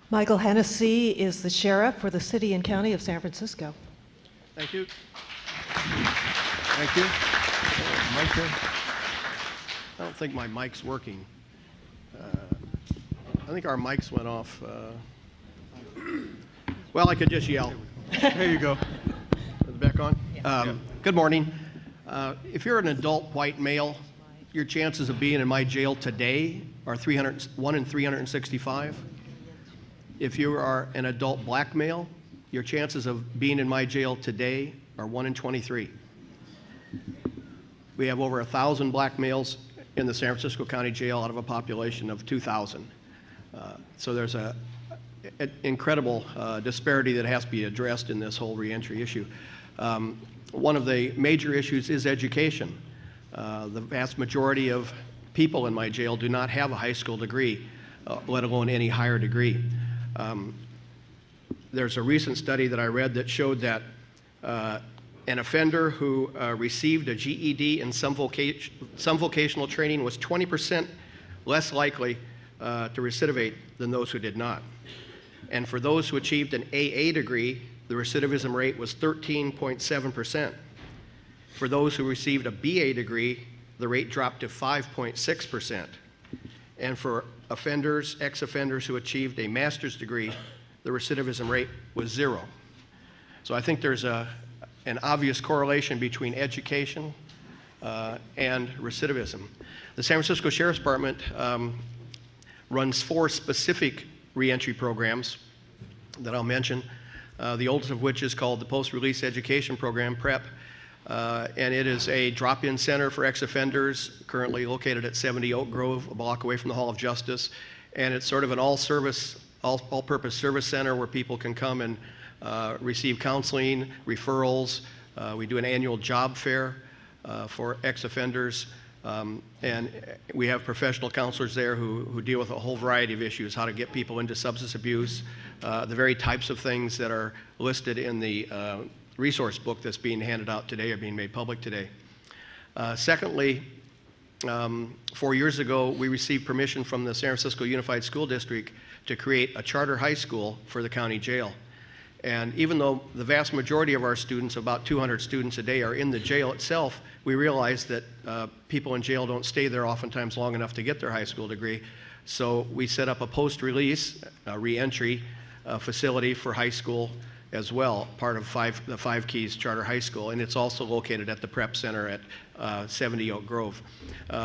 Michael Hennessey is the sheriff for the City and County of San Francisco. Thank you. Thank you. Mic there. I don't think my mic's working. I think our mics went off. Well, I could just yell. There you go. Is it back on? Good morning. If you're an adult white male, your chances of being in my jail today are 1 in 365. If you are an adult black male, your chances of being in my jail today are 1 in 23. We have over 1,000 black males in the San Francisco County Jail out of a population of 2,000. So there's an incredible disparity that has to be addressed in this whole reentry issue. One of the major issues is education. The vast majority of people in my jail do not have a high school degree, let alone any higher degree. There's a recent study that I read that showed that an offender who received a GED and some vocational training was 20% less likely to recidivate than those who did not. And for those who achieved an AA degree, the recidivism rate was 13.7%. For those who received a BA degree, the rate dropped to 5.6%. And for offenders, ex-offenders who achieved a master's degree, the recidivism rate was 0. So I think there's an obvious correlation between education and recidivism. The San Francisco Sheriff's Department runs 4 specific reentry programs that I'll mention, the oldest of which is called the Post-Release Education Program, PrEP, and it is a drop-in center for ex-offenders currently located at 70 Oak Grove, a block away from the Hall of Justice, and it's sort of an all-purpose service center where people can come and receive counseling, referrals. We do an annual job fair for ex-offenders, and we have professional counselors there who deal with a whole variety of issues, how to get people into substance abuse, the very types of things that are listed in the resource book that's being handed out today or being made public today. Secondly, 4 years ago, we received permission from the San Francisco Unified School District to create a charter high school for the county jail. And even though the vast majority of our students, about 200 students a day, are in the jail itself, we realize that people in jail don't stay there oftentimes long enough to get their high school degree. So we set up a post-release reentry facility for high school as well, part of the Five Keys Charter High School, and it's also located at the PrEP Center at 70 Oak Grove.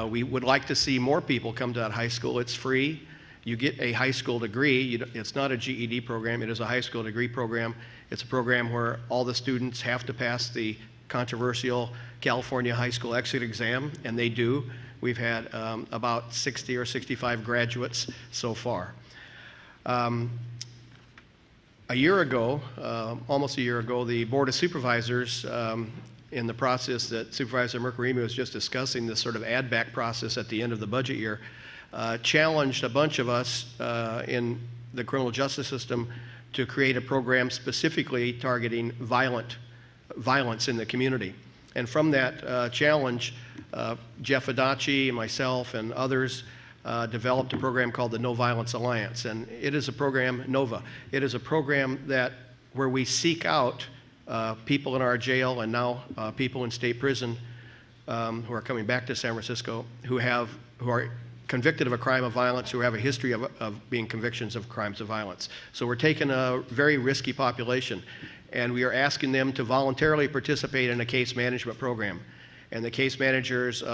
We would like to see more people come to that high school. It's free. You get a high school degree. It's not a GED program. It is a high school degree program. It's a program where all the students have to pass the controversial California high school exit exam, and they do. We've had about 60 or 65 graduates so far. A year ago, almost a year ago, the Board of Supervisors, in the process that Supervisor Mirkarimi was just discussing, this sort of add-back process at the end of the budget year, challenged a bunch of us in the criminal justice system to create a program specifically targeting violence in the community. And from that challenge, Jeff Adachi, myself, and others developed a program called the No Violence Alliance. And it is a program, NOVA. It is a program where we seek out people in our jail and now people in state prison who are coming back to San Francisco who are convicted of a crime of violence, who have a history of being convictions of crimes of violence. So we're taking a very risky population, and we are asking them to voluntarily participate in a case management program. And the case managers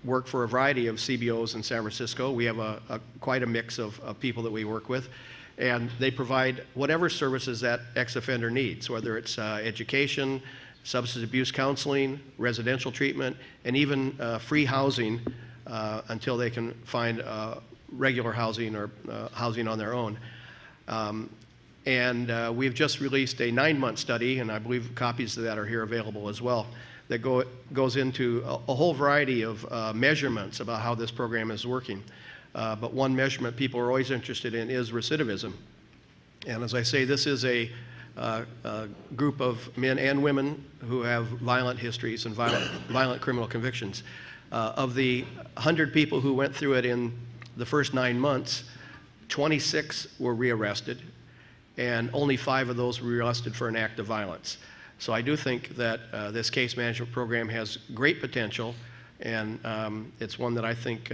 work for a variety of CBOs in San Francisco. We have quite a mix of people that we work with, and they provide whatever services that ex-offender needs, whether it's education, substance abuse counseling, residential treatment, and even free housing until they can find regular housing or housing on their own. We've just released a 9-month study, and I believe copies of that are here available as well, that goes into a whole variety of measurements about how this program is working. But one measurement people are always interested in is recidivism. And as I say, this is a group of men and women who have violent histories and violent criminal convictions. Of the 100 people who went through it in the first 9 months, 26 were rearrested, and only 5 of those were rearrested for an act of violence. So I do think that this case management program has great potential, and it's one that I think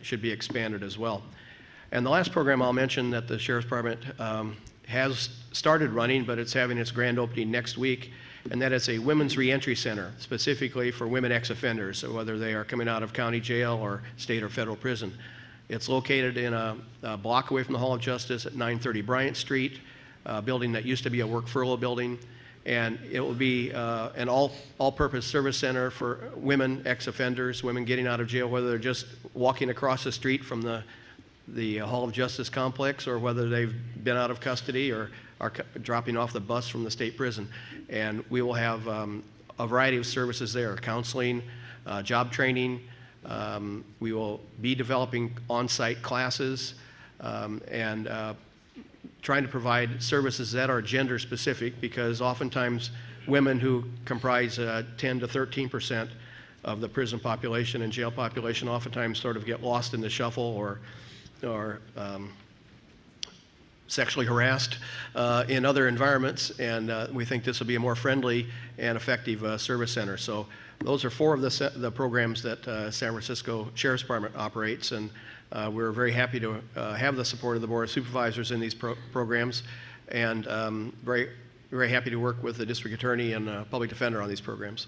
should be expanded as well. And the last program I'll mention that the Sheriff's Department has started running, but it's having its grand opening next week, and that is a women's reentry center, specifically for women ex-offenders, so whether they are coming out of county jail or state or federal prison. It's located in a block away from the Hall of Justice at 930 Bryant Street, a building that used to be a work furlough building, and it will be an all-purpose service center for women ex-offenders, women getting out of jail, whether they're just walking across the street from the Hall of Justice complex or whether they've been out of custody or are dropping off the bus from the state prison. And we will have a variety of services there, counseling, job training. We will be developing on-site classes and trying to provide services that are gender specific, because oftentimes women who comprise 10 to 13% of the prison population and jail population oftentimes sort of get lost in the shuffle or sexually harassed in other environments, and we think this will be a more friendly and effective service center. So those are 4 of the programs that San Francisco Sheriff's Department operates, and we're very happy to have the support of the Board of Supervisors in these programs, and very, very happy to work with the District Attorney and Public Defender on these programs.